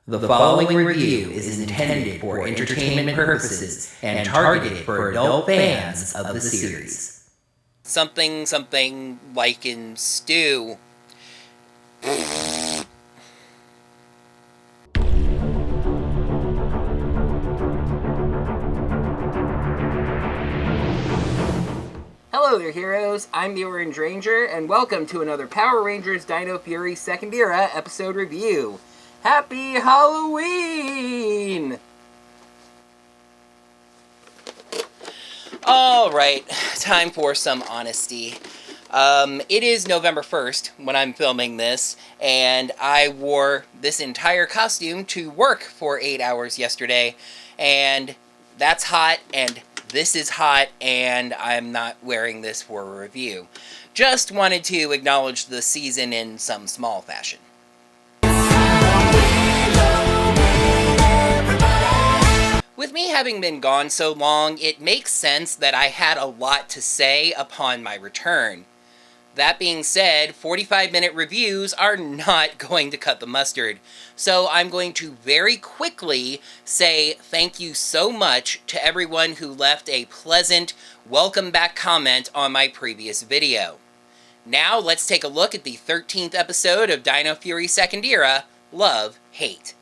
The following review is intended for entertainment purposes and targeted for adult fans of the series. Something like in stew. Hello there, heroes. I'm the Orange Ranger, and welcome to another Power Rangers Dino Fury Second Era episode review. Happy Halloween! Alright, time for some honesty. It is November 1st when I'm filming this, and I wore this entire costume to work for 8 hours yesterday, and that's hot, and this is hot, and I'm not wearing this for a review. Just wanted to acknowledge the season in some small fashion. With me having been gone so long, it makes sense that I had a lot to say upon my return. That being said, 45-minute reviews are not going to cut the mustard, so I'm going to very quickly say thank you so much to everyone who left a pleasant welcome back comment on my previous video. Now let's take a look at the 13th episode of Dino Fury Second Era, Love, Hate.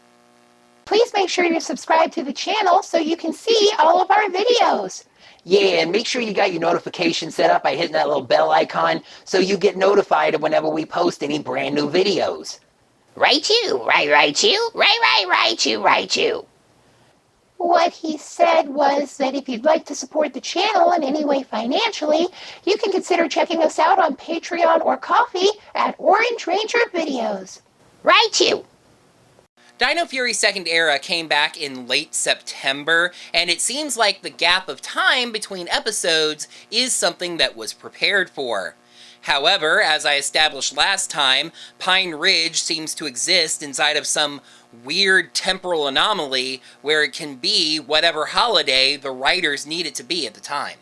Please make sure you're subscribed to the channel so you can see all of our videos. Yeah, and make sure you got your notifications set up by hitting that little bell icon so you get notified whenever we post any brand new videos. Right you. What he said was that if you'd like to support the channel in any way financially, you can consider checking us out on Patreon or Ko-fi at Orange Ranger Videos. Right you. Dino Fury Second Era came back in late September, and it seems like the gap of time between episodes is something that was prepared for. However, as I established last time, Pine Ridge seems to exist inside of some weird temporal anomaly where it can be whatever holiday the writers need it to be at the time.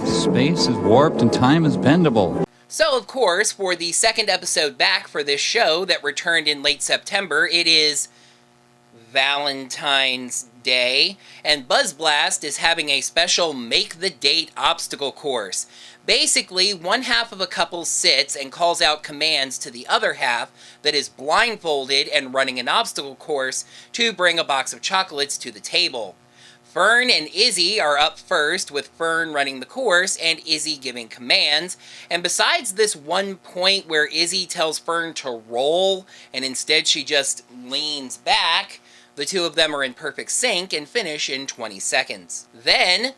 Space is warped and time is bendable. So, of course, for the second episode back for this show that returned in late September, it is Valentines Day, and Buzz Blast is having a special Make the Date obstacle course. Basically, one half of a couple sits and calls out commands to the other half that is blindfolded and running an obstacle course to bring a box of chocolates to the table. Fern and Izzy are up first, with Fern running the course and Izzy giving commands, and besides this one point where Izzy tells Fern to roll, and instead she just leans back, the two of them are in perfect sync and finish in 20 seconds. Then,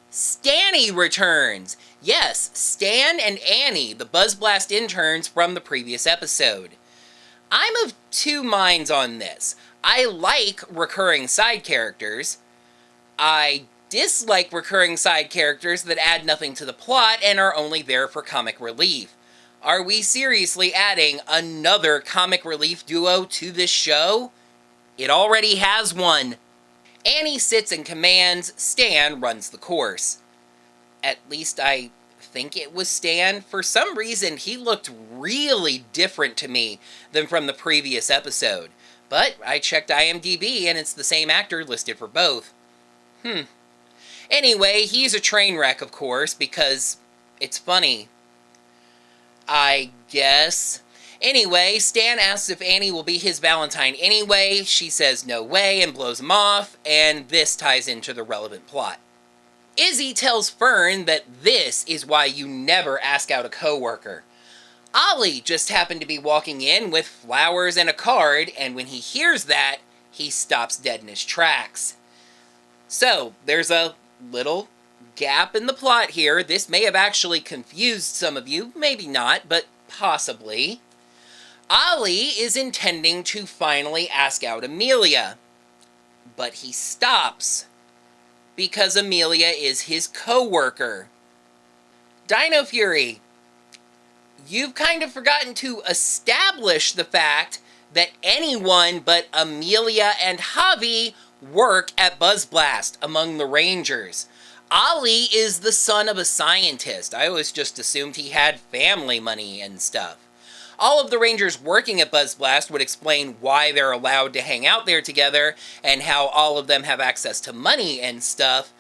Stanny returns! Yes, Stan and Annie, the Buzz Blast interns from the previous episode. I'm of two minds on this. I like recurring side characters. I dislike recurring side characters that add nothing to the plot and are only there for comic relief. Are we seriously adding another comic relief duo to this show? It already has one. Annie sits and commands, Stan runs the course. At least I think it was Stan. For some reason, he looked really different to me than from the previous episode. But I checked IMDb and it's the same actor listed for both. Anyway, he's a train wreck, of course, because it's funny. I guess. Anyway, Stan asks if Annie will be his Valentine anyway. She says no way and blows him off, and this ties into the relevant plot. Izzy tells Fern that this is why you never ask out a coworker. Ollie just happened to be walking in with flowers and a card, and when he hears that, he stops dead in his tracks. So, there's a little gap in the plot here. This may have actually confused some of you, maybe not, but possibly. Ollie is intending to finally ask out Amelia, but he stops because Amelia is his co-worker. Dino Fury, you've kind of forgotten to establish the fact that anyone but Amelia and Javi work at Buzz Blast among the Rangers. Ollie is the son of a scientist. I always just assumed he had family money and stuff. All of the Rangers working at Buzz Blast would explain why they're allowed to hang out there together and how all of them have access to money and stuff,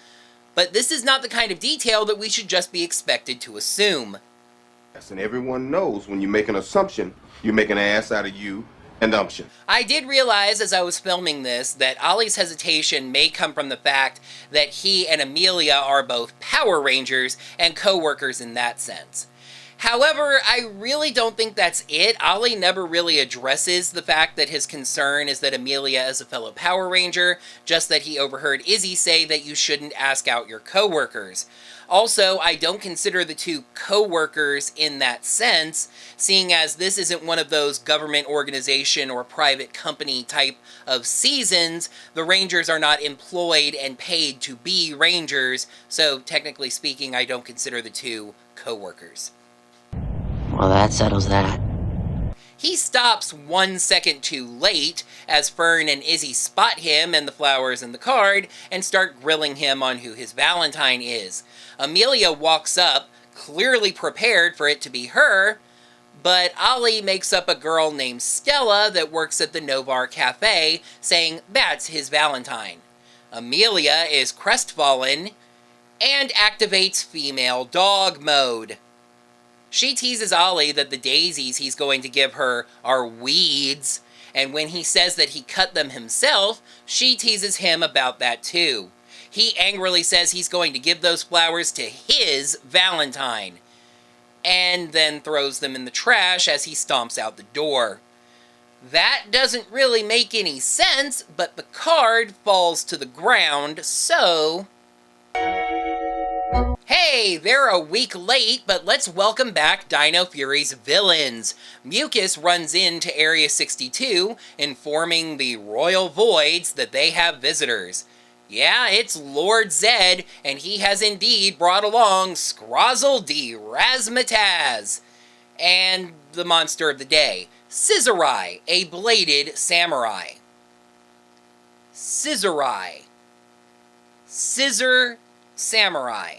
but this is not the kind of detail that we should just be expected to assume. And everyone knows when you make an assumption, you make an ass out of you and umption. I did realize as I was filming this that Ollie's hesitation may come from the fact that he and Amelia are both Power Rangers and co-workers in that sense. However, I really don't think that's it. Ollie never really addresses the fact that his concern is that Amelia is a fellow Power Ranger, just that he overheard Izzy say that you shouldn't ask out your co-workers. Also, I don't consider the two co-workers in that sense, seeing as this isn't one of those government organization or private company type of seasons. The Rangers are not employed and paid to be Rangers, so technically speaking, I don't consider the two co-workers. Well, that settles that. He stops 1 second too late as Fern and Izzy spot him and the flowers in the card and start grilling him on who his Valentine is. Amelia walks up, clearly prepared for it to be her, but Ollie makes up a girl named Stella that works at the Novar Cafe, saying that's his Valentine. Amelia is crestfallen and activates female dog mode. She teases Ollie that the daisies he's going to give her are weeds, and when he says that he cut them himself, she teases him about that too. He angrily says he's going to give those flowers to his Valentine, and then throws them in the trash as he stomps out the door. That doesn't really make any sense, but the card falls to the ground, so... Hey, they're a week late, but let's welcome back Dino Fury's villains. Mucus runs into Area 62, informing the Royal Voids that they have visitors. Yeah, it's Lord Zedd, and he has indeed brought along Scrozzle de Razmataz. And the monster of the day, Scissorai, a bladed samurai. Scissorai. Scissor Samurai.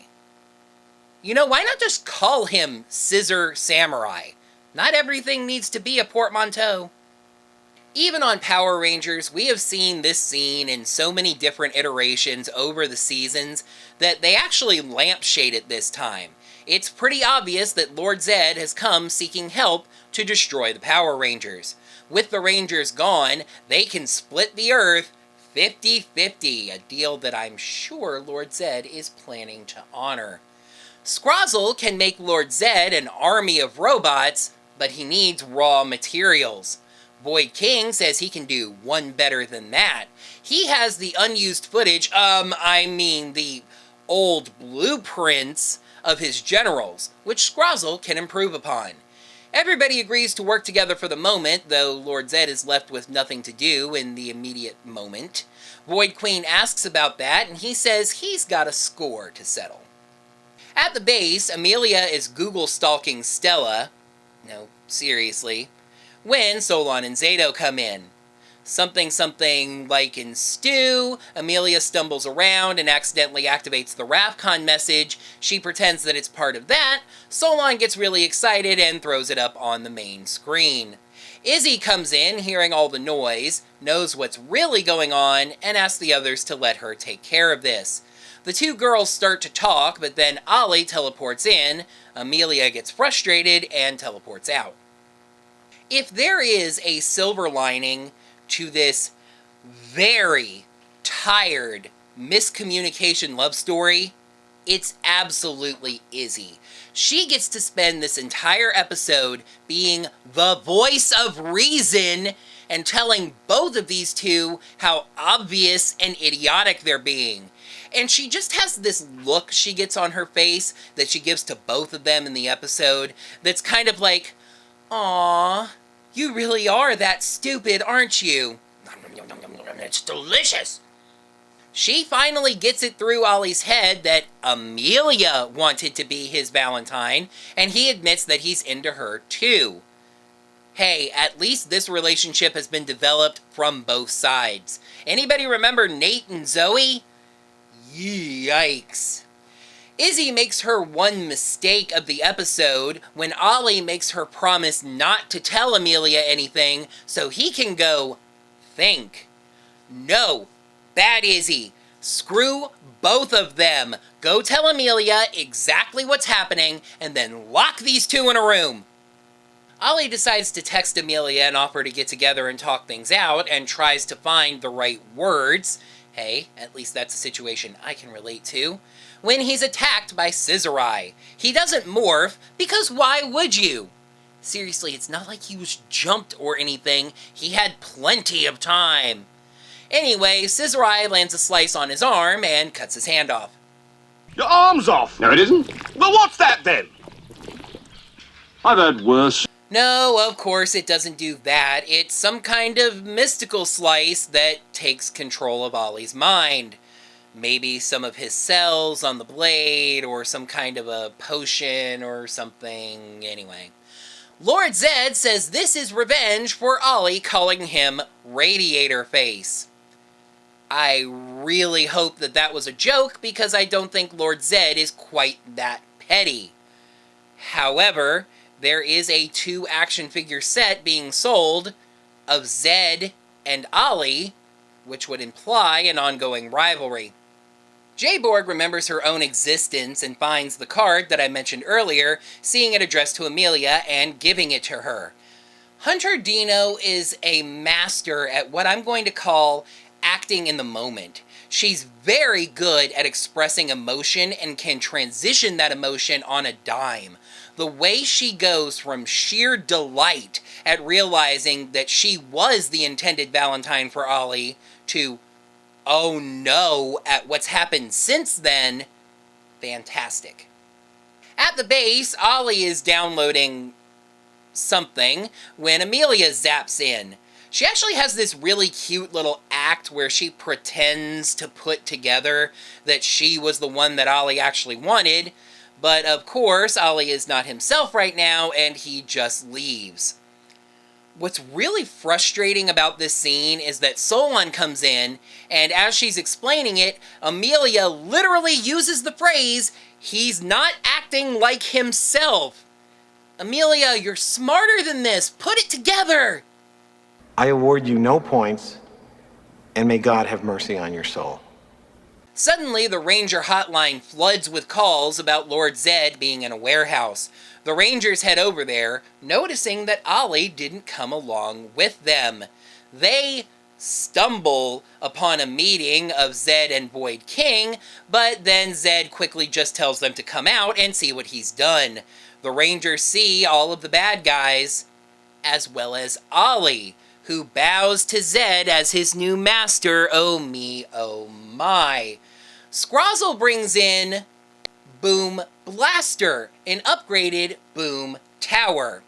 You know, why not just call him Scissor Samurai? Not everything needs to be a portmanteau. Even on Power Rangers, we have seen this scene in so many different iterations over the seasons that they actually lampshade it this time. It's pretty obvious that Lord Zedd has come seeking help to destroy the Power Rangers. With the Rangers gone, they can split the Earth 50-50, a deal that I'm sure Lord Zedd is planning to honor. Scrozzle can make Lord Zedd an army of robots, but he needs raw materials. Void King says he can do one better than that. He has the unused footage, the old blueprints of his generals, which Scrozzle can improve upon. Everybody agrees to work together for the moment, though Lord Zedd is left with nothing to do in the immediate moment. Void Queen asks about that, and he says he's got a score to settle. At the base, Amelia is Google stalking Stella. No, seriously. When Solon and Zato come in. Something like in stew, Amelia stumbles around and accidentally activates the RAFCON message. She pretends that it's part of that. Solon gets really excited and throws it up on the main screen. Izzy comes in, hearing all the noise, knows what's really going on, and asks the others to let her take care of this. The two girls start to talk, but then Ollie teleports in, Amelia gets frustrated, and teleports out. If there is a silver lining to this very tired miscommunication love story, it's absolutely Izzy. She gets to spend this entire episode being the voice of reason and telling both of these two how obvious and idiotic they're being. And she just has this look she gets on her face that she gives to both of them in the episode that's kind of like, "Aww, you really are that stupid, aren't you? It's delicious." She finally gets it through Ollie's head that Amelia wanted to be his Valentine, and he admits that he's into her too. Hey, at least this relationship has been developed from both sides. Anybody remember Nate and Zoe? Yikes. Izzy makes her one mistake of the episode when Ollie makes her promise not to tell Amelia anything so he can go think. No, bad Izzy. Screw both of them. Go tell Amelia exactly what's happening and then lock these two in a room. Ollie decides to text Amelia and offer to get together and talk things out and tries to find the right words. Hey, at least that's a situation I can relate to. When he's attacked by Scissorai. He doesn't morph, because why would you? Seriously, it's not like he was jumped or anything. He had plenty of time. Anyway, Scissorai lands a slice on his arm and cuts his hand off. Your arm's off. No, it isn't. Well, what's that then? I've had worse. No, of course it doesn't do that. It's some kind of mystical slice that takes control of Ollie's mind. Maybe some of his cells on the blade, or some kind of a potion or something. Anyway. Lord Zedd says this is revenge for Ollie calling him Radiator Face. I really hope that that was a joke, because I don't think Lord Zedd is quite that petty. However, there is a 2 action figure set being sold of Zedd and Ollie, which would imply an ongoing rivalry. J-Borg remembers her own existence and finds the card that I mentioned earlier, seeing it addressed to Amelia and giving it to her. Hunter Dino is a master at what I'm going to call acting in the moment. She's very good at expressing emotion and can transition that emotion on a dime. The way she goes from sheer delight at realizing that she was the intended Valentine for Ollie to, oh no, at what's happened since then, fantastic. At the base, Ollie is downloading something when Amelia zaps in. She actually has this really cute little act where she pretends to put together that she was the one that Ollie actually wanted, but of course, Ollie is not himself right now, and he just leaves. What's really frustrating about this scene is that Solon comes in, and as she's explaining it, Amelia literally uses the phrase, "He's not acting like himself." Amelia, you're smarter than this. Put it together. I award you no points, and may God have mercy on your soul. Suddenly, the Ranger hotline floods with calls about Lord Zedd being in a warehouse. The Rangers head over there, noticing that Ollie didn't come along with them. They stumble upon a meeting of Zedd and Boyd King, but then Zedd quickly just tells them to come out and see what he's done. The Rangers see all of the bad guys, as well as Ollie, who bows to Zedd as his new master. Oh me, oh my. Scrozzle brings in Boom Blaster, an upgraded Boom Tower.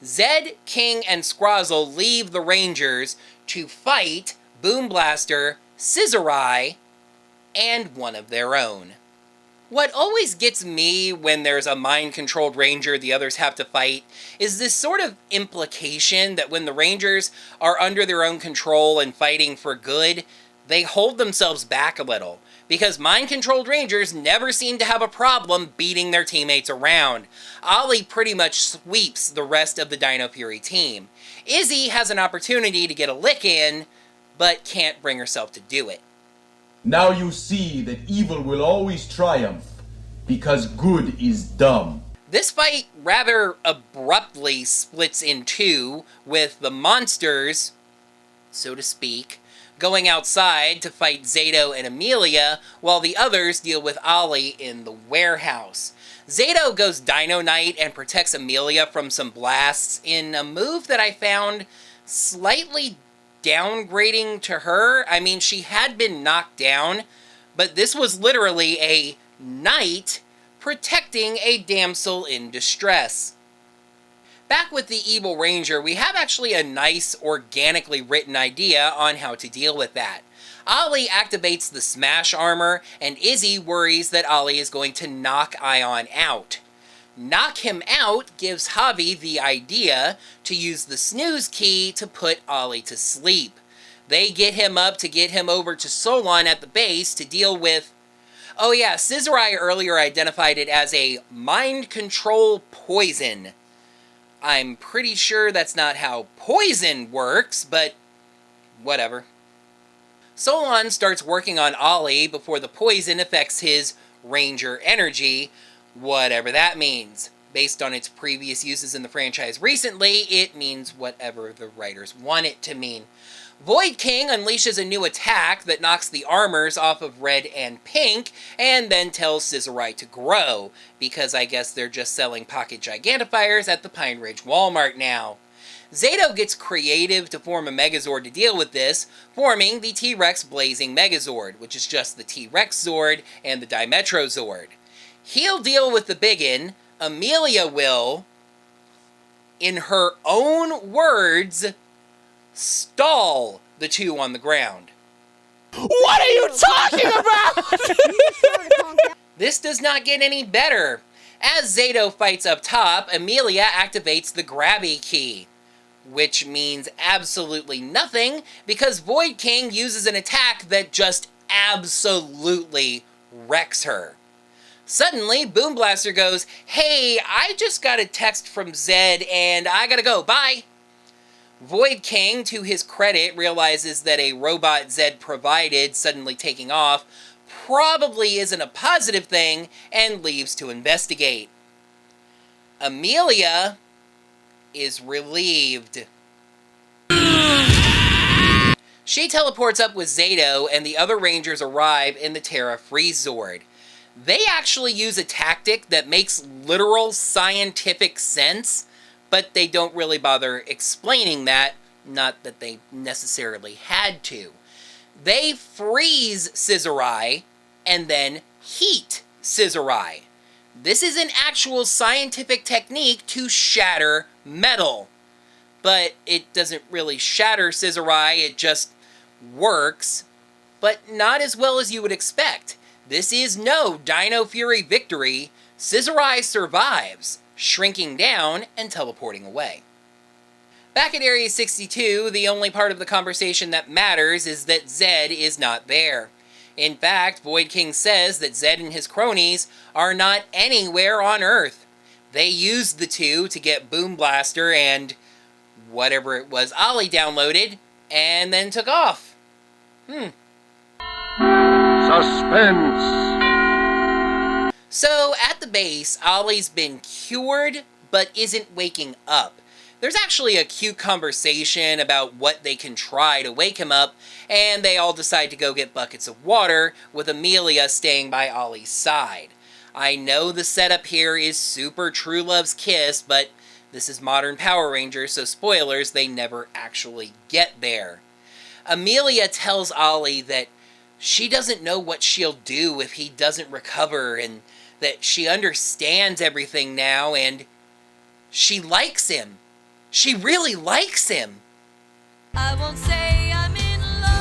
Zedd, King, and Scrozzle leave the Rangers to fight Boom Blaster, Scissorai, and one of their own. What always gets me when there's a mind-controlled Ranger the others have to fight is this sort of implication that when the Rangers are under their own control and fighting for good, they hold themselves back a little. Because mind-controlled Rangers never seem to have a problem beating their teammates around. Ollie pretty much sweeps the rest of the Dino Fury team. Izzy has an opportunity to get a lick in, but can't bring herself to do it. Now you see that evil will always triumph, because good is dumb. This fight rather abruptly splits in two, with the monsters, so to speak, going outside to fight Zato and Amelia, while the others deal with Ollie in the warehouse. Zato goes Dino Knight and protects Amelia from some blasts in a move that I found slightly downgrading to her. I mean, she had been knocked down, but this was literally a knight protecting a damsel in distress. Back with the Evil Ranger, we have actually a nice, organically written idea on how to deal with that. Ollie activates the Smash Armor, and Izzy worries that Ollie is going to knock Ion out. Knock him out gives Javi the idea to use the snooze key to put Ollie to sleep. They get him up to get him over to Solon at the base to deal with... Oh yeah, Scissorai earlier identified it as a mind control poison. I'm pretty sure that's not how poison works, but whatever. Solon starts working on Ollie before the poison affects his Ranger energy, whatever that means. Based on its previous uses in the franchise recently, it means whatever the writers want it to mean. Void King unleashes a new attack that knocks the armors off of Red and Pink, and then tells Scissorai to grow, because I guess they're just selling pocket gigantifiers at the Pine Ridge Walmart now. Zato gets creative to form a Megazord to deal with this, forming the T-Rex Blazing Megazord, which is just the T-Rex Zord and the Dimetro Zord. He'll deal with the biggin. Amelia will, in her own words, stall the two on the ground. What are you talking about? This does not get any better. As Zato fights up top, Amelia activates the Grabby key, which means absolutely nothing because Void King uses an attack that just absolutely wrecks her. Suddenly, Boom Blaster goes, "Hey, I just got a text from Zedd and I gotta go, bye." Void King, to his credit, realizes that a robot Zedd provided suddenly taking off probably isn't a positive thing and leaves to investigate. Amelia is relieved. She teleports up with Zato and the other Rangers arrive in the Terra Freeze Zord. They actually use a tactic that makes literal scientific sense, but they don't really bother explaining that, not that they necessarily had to. They freeze Scissorai and then heat Scissorai. This is an actual scientific technique to shatter metal. But it doesn't really shatter Scissorai, it just works, but not as well as you would expect. This is no Dino Fury victory. Scissorai survives, shrinking down and teleporting away. Back at Area 62, the only part of the conversation that matters is that Zedd is not there. In fact, Void King says that Zedd and his cronies are not anywhere on Earth. They used the two to get Boom Blaster and whatever it was Ollie downloaded, and then took off. Suspense. So, at the base, Ollie's been cured, but isn't waking up. There's actually a cute conversation about what they can try to wake him up, and they all decide to go get buckets of water, with Amelia staying by Ollie's side. I know the setup here is super True Love's Kiss, but this is modern Power Rangers, so spoilers, they never actually get there. Amelia tells Ollie that she doesn't know what she'll do if he doesn't recover, and that she understands everything now, and she likes him. She really likes him. I won't say I'm in love.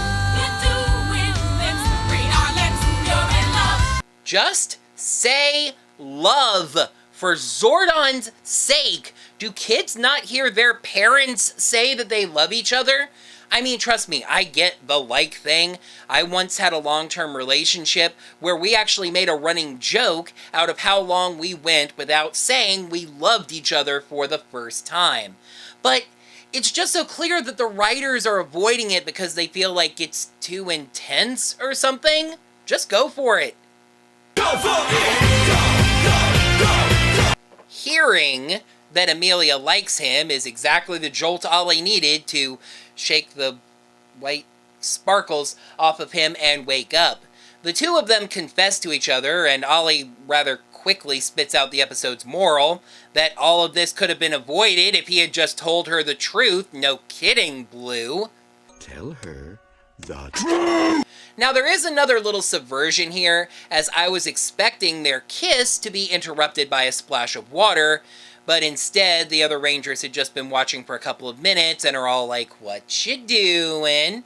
Just say love, for Zordon's sake. Do kids not hear their parents say that they love each other? I mean, trust me, I get the like thing. I once had a long-term relationship where we actually made a running joke out of how long we went without saying we loved each other for the first time. But it's just so clear that the writers are avoiding it because they feel like it's too intense or something. Just go for it. Go for it! Go! Hearing that Amelia likes him is exactly the jolt Ollie needed to shake the white sparkles off of him and wake up. The two of them confess to each other, and Ollie rather quickly spits out the episode's moral, that all of this could have been avoided if he had just told her the truth. No kidding, Blue. Tell her the truth. Now there is another little subversion here, as I was expecting their kiss to be interrupted by a splash of water, but instead the other Rangers had just been watching for a couple of minutes and are all like, "What you doing?"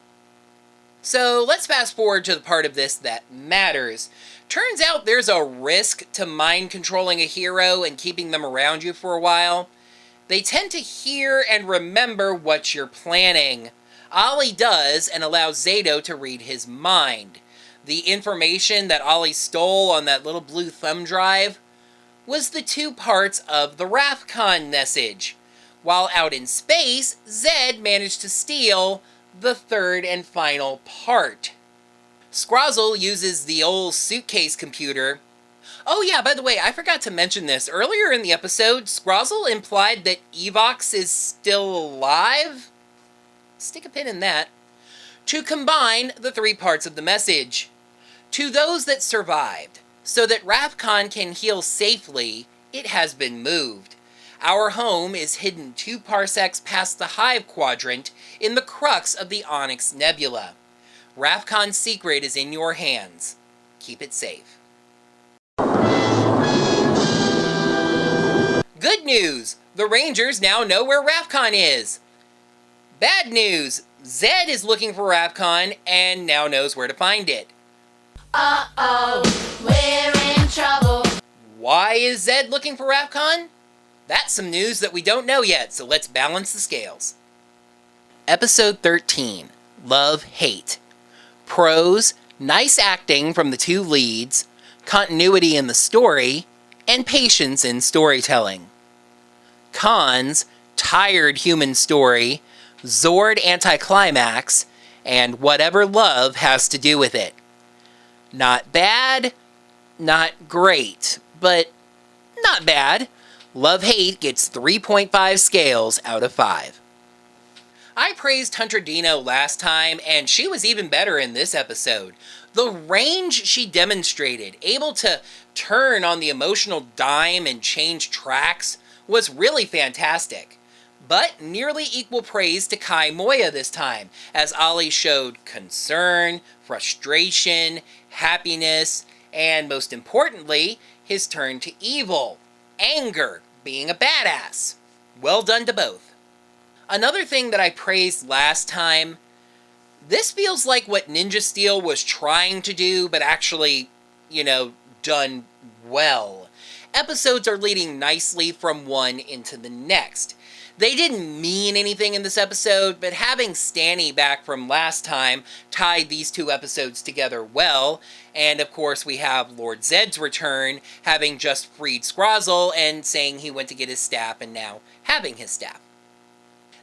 So let's fast forward to the part of this that matters. Turns out there's a risk to mind controlling a hero and keeping them around you for a while. They tend to hear and remember what you're planning. Ollie does and allows Zato to read his mind. The information that Ollie stole on that little blue thumb drive was the 2 parts of the Rathcon message, while out in space, Zedd managed to steal the 3rd and final part. Scrozzle uses the old suitcase computer. Oh yeah, by the way, I forgot to mention this. Earlier in the episode, Scrozzle implied that Evox is still alive? Stick a pin in that. To combine the 3 parts of the message. To those that survived, so that Rathcon can heal safely, it has been moved. Our home is hidden 2 parsecs past the Hive Quadrant in the crux of the Onyx Nebula. Rathcon's secret is in your hands. Keep it safe. Good news! The Rangers now know where Rathcon is. Bad news! Zedd is looking for Rathcon and now knows where to find it. Uh-oh, we're in trouble. Why is Zedd looking for Rathcon? That's some news that we don't know yet, so let's balance the scales. Episode 13, Love Hate. Pros, nice acting from the 2 leads, continuity in the story, and patience in storytelling. Cons, tired human story, Zord anticlimax, and whatever love has to do with it. Not bad, not great, but not bad. Love Hate gets 3.5 scales out of 5. I praised Hunter Dino last time, and she was even better in this episode. The range she demonstrated, able to turn on the emotional dime and change tracks, was really fantastic. But nearly equal praise to Kai Moya this time, as Ollie showed concern, frustration, happiness, and most importantly, his turn to evil, anger, being a badass. Well done to both. Another thing that I praised last time, this feels like what Ninja Steel was trying to do, but actually, done well. Episodes are leading nicely from one into the next. They didn't mean anything in this episode, but having Stanny back from last time tied these 2 episodes together well, and of course we have Lord Zedd's return, having just freed Scrozzle and saying he went to get his staff and now having his staff.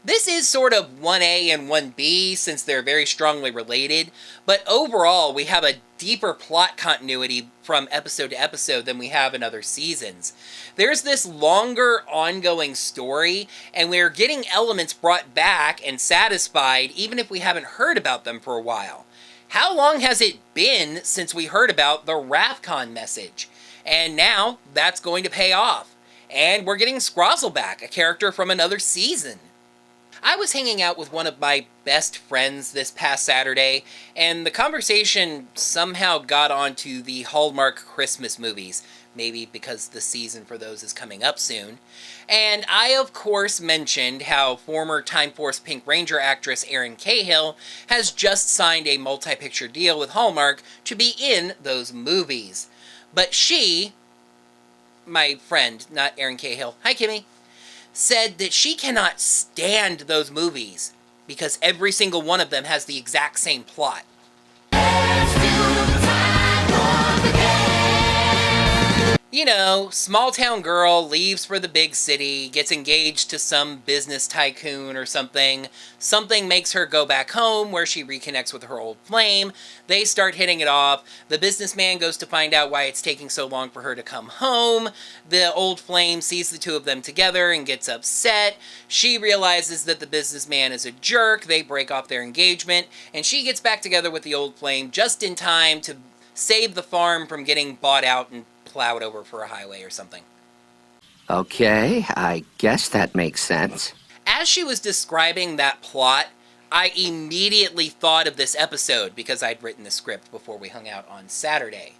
This is sort of 1A and 1B since they're very strongly related, but overall we have a deeper plot continuity from episode to episode than we have in other seasons. There's this longer ongoing story, and we're getting elements brought back and satisfied even if we haven't heard about them for a while. How long has it been since we heard about the Rathcon message? And now that's going to pay off. And we're getting Scrozzle back, a character from another season. I was hanging out with one of my best friends this past Saturday, and the conversation somehow got onto the Hallmark Christmas movies, maybe because the season for those is coming up soon. And I, of course, mentioned how former Time Force Pink Ranger actress Erin Cahill has just signed a multi-picture deal with Hallmark to be in those movies. But she, my friend, not Erin Cahill, hi Kimmy, said that she cannot stand those movies because every single one of them has the exact same plot. You know, small town girl leaves for the big city, gets engaged to some business tycoon or something. Something makes her go back home where she reconnects with her old flame. They start hitting it off. The businessman goes to find out why it's taking so long for her to come home. The old flame sees the 2 of them together and gets upset. She realizes that the businessman is a jerk. They break off their engagement, and she gets back together with the old flame just in time to save the farm from getting bought out and plowed over for a highway or something. Okay, I guess that makes sense. As she was describing that plot, I immediately thought of this episode because I'd written the script before we hung out on Saturday.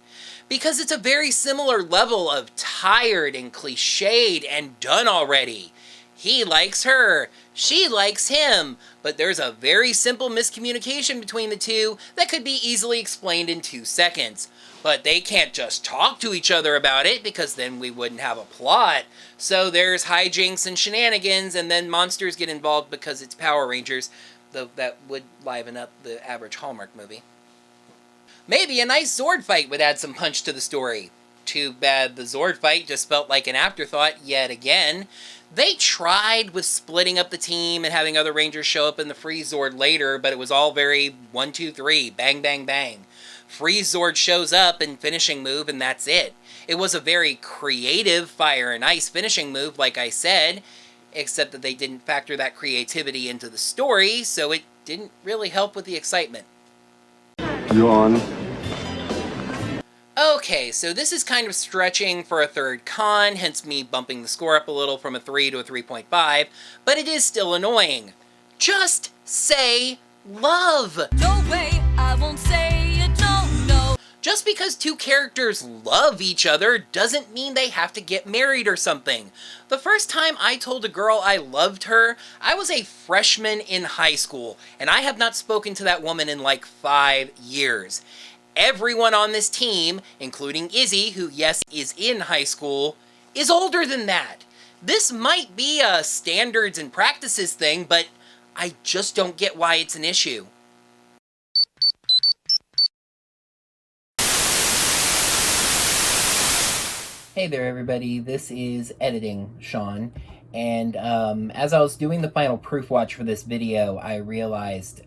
Because it's a very similar level of tired and cliched and done already. He likes her, she likes him, but there's a very simple miscommunication between the 2 that could be easily explained in 2 seconds. But they can't just talk to each other about it because then we wouldn't have a plot. So there's hijinks and shenanigans, and then monsters get involved because it's Power Rangers, though that would liven up the average Hallmark movie. Maybe a nice Zord fight would add some punch to the story. Too bad the Zord fight just felt like an afterthought yet again. They tried with splitting up the team and having other Rangers show up in the Freeze Zord later, but it was all very 1, 2, 3, bang, bang, bang. Freeze Zord shows up and finishing move, and that's it. It was a very creative fire and ice finishing move, like I said, except that they didn't factor that creativity into the story, so it didn't really help with the excitement. Yawn. Okay, so this is kind of stretching for a third con, hence me bumping the score up a little from a 3 to a 3.5, but it is still annoying. Just say love! No way, I won't say you don't know. Just because two characters love each other doesn't mean they have to get married or something. The first time I told a girl I loved her, I was a freshman in high school, and I have not spoken to that woman in like 5 years. Everyone on this team, including Izzy, who yes is in high school, is older than that. This might be a standards and practices thing, but I just don't get why it's an issue. Hey there everybody, this is Editing Sean, and as I was doing the final proof watch for this video, I realized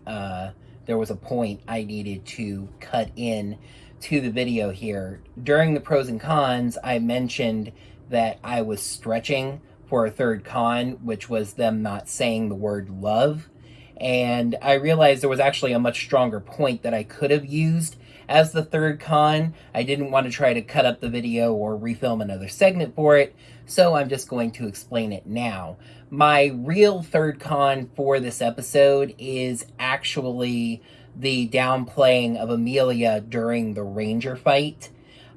there was a point I needed to cut in to the video here. During the pros and cons, I mentioned that I was stretching for a third con, which was them not saying the word love, and I realized there was actually a much stronger point that I could have used as the third con. I didn't want to try to cut up the video or refilm another segment for it, so I'm just going to explain it now. My real third con for this episode is actually the downplaying of Amelia during the Ranger fight.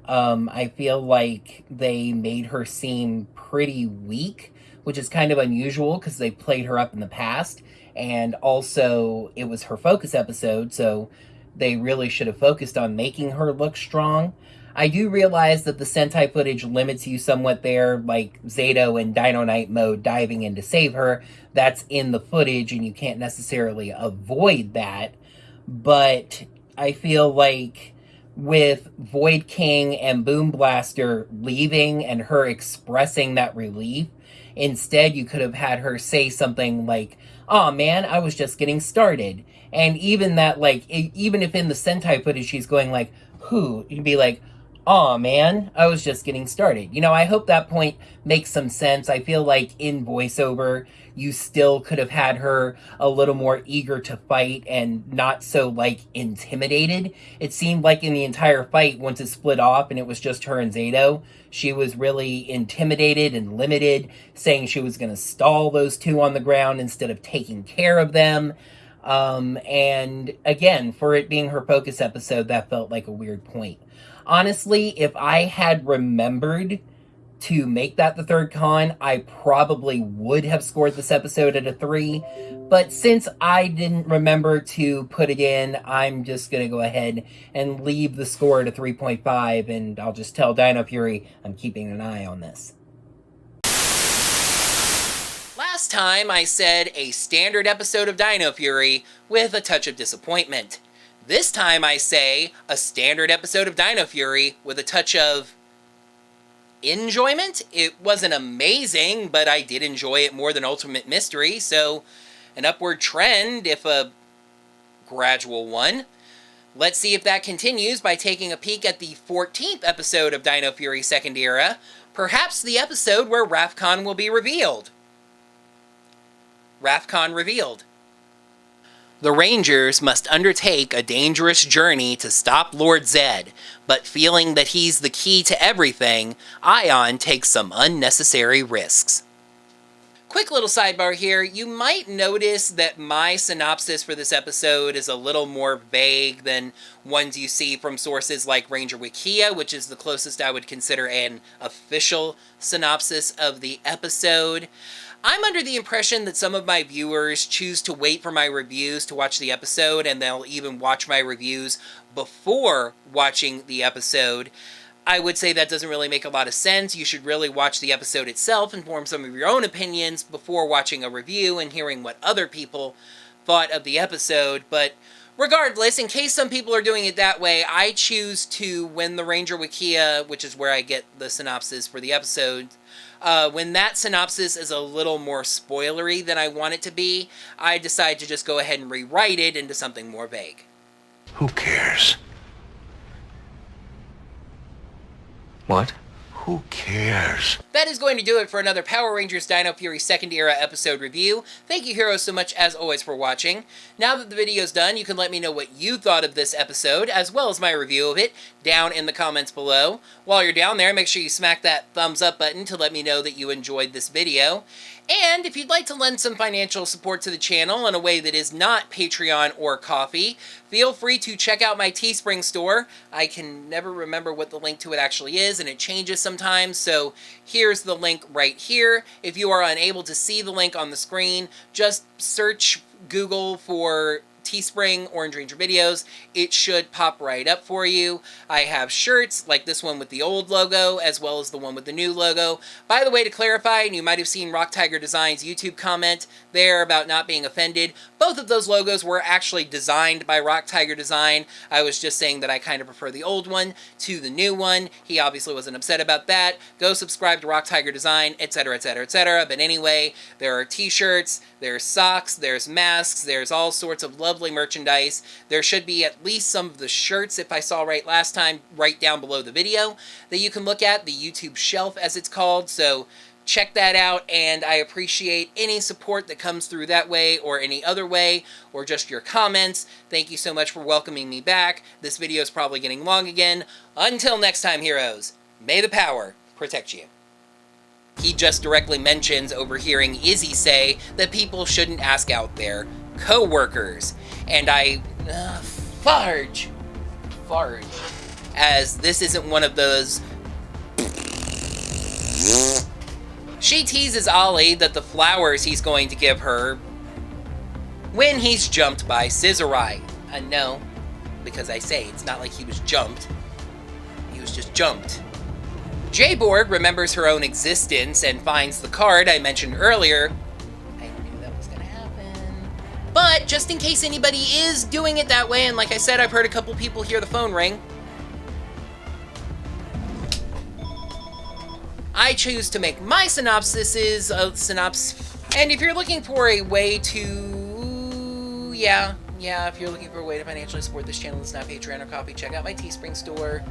I feel like they made her seem pretty weak, which is kind of unusual because they played her up in the past, and also it was her focus episode, so they really should have focused on making her look strong. I do realize that the Sentai footage limits you somewhat there, like Zato in Dino Knight mode diving in to save her. That's in the footage and you can't necessarily avoid that. But I feel like with Void King and Boom Blaster leaving and her expressing that relief, instead you could have had her say something like, "Aw man, I was just getting started." And even that, like, even if in the Sentai footage she's going like, "Who?" You'd be like, "Aw man, I was just getting started." You know, I hope that point makes some sense. I feel like in voiceover, you still could have had her a little more eager to fight and not so, like, intimidated. It seemed like in the entire fight, once it split off and it was just her and Zato, she was really intimidated and limited, saying she was going to stall those two on the ground instead of taking care of them. And again, for it being her focus episode, that felt like a weird point. Honestly, if I had remembered to make that the third con, I probably would have scored this episode at a 3. But since I didn't remember to put it in, I'm just going to go ahead and leave the score at a 3.5, and I'll just tell Dino Fury I'm keeping an eye on this. Last time I said a standard episode of Dino Fury with a touch of disappointment. This time I say a standard episode of Dino Fury with a touch of enjoyment. It wasn't amazing, but I did enjoy it more than Ultimate Mystery, so an upward trend, if a gradual one. Let's see if that continues by taking a peek at the 14th episode of Dino Fury Second Era, perhaps the episode where Rafkon will be revealed. Rafkon revealed. The Rangers must undertake a dangerous journey to stop Lord Zedd, but feeling that he's the key to everything, Ion takes some unnecessary risks. Quick little sidebar here, you might notice that my synopsis for this episode is a little more vague than ones you see from sources like Ranger Wikia, which is the closest I would consider an official synopsis of the episode. I'm under the impression that some of my viewers choose to wait for my reviews to watch the episode, and they'll even watch my reviews before watching the episode. I would say that doesn't really make a lot of sense. You should really watch the episode itself and form some of your own opinions before watching a review and hearing what other people thought of the episode. But Regardless, in case some people are doing it that way, I choose to, when the Ranger Wikia, which is where I get the synopsis for the episode, when that synopsis is a little more spoilery than I want it to be, I decide to just go ahead and rewrite it into something more vague. Who cares? What? Who cares? That is going to do it for another Power Rangers Dino Fury Second Era episode review. Thank you, heroes, so much, as always, for watching. Now that the video's done, you can let me know what you thought of this episode, as well as my review of it, down in the comments below. While you're down there, make sure you smack that thumbs up button to let me know that you enjoyed this video. And if you'd like to lend some financial support to the channel in a way that is not Patreon or Ko-fi, feel free to check out my Teespring store. I can never remember what the link to it actually is, and it changes sometimes, so here's the link right here. If you are unable to see the link on the screen, just search Google for Teespring Orange Ranger videos. It should pop right up for you. I have shirts like this one with the old logo as well as the one with the new logo. By the way, to clarify, and you might have seen Rock Tiger Design's YouTube comment there about not being offended, both of those logos were actually designed by Rock Tiger Design. I was just saying that I kind of prefer the old one to the new one. He obviously wasn't upset about that. Go subscribe to Rock Tiger Design, etc, etc, etc. But anyway, there are t-shirts, there's socks, there's masks, there's all sorts of lovely merchandise. There should be at least some of the shirts, if I saw right last time, right down below the video that you can look at, the YouTube shelf as it's called, so check that out, and I appreciate any support that comes through that way or any other way, or just your comments. Thank you so much for welcoming me back. This video is probably getting long again. Until next time, heroes, may the power protect you. He just directly mentions overhearing Izzy say that people shouldn't ask out their co-workers, and I farge, as this isn't one of those. She teases Ollie that the flowers he's going to give her when he's jumped by Scissorai. No, because I say it's not like he was jumped. He was just jumped. J-Borg remembers her own existence and finds the card I mentioned earlier. I knew that was gonna happen. But just in case anybody is doing it that way, and like I said, I've heard a couple people hear the phone ring, I choose to make my synopsises of and if you're looking for a way to, if you're looking for a way to financially support this channel that's not Patreon or Ko-fi, check out my Teespring store.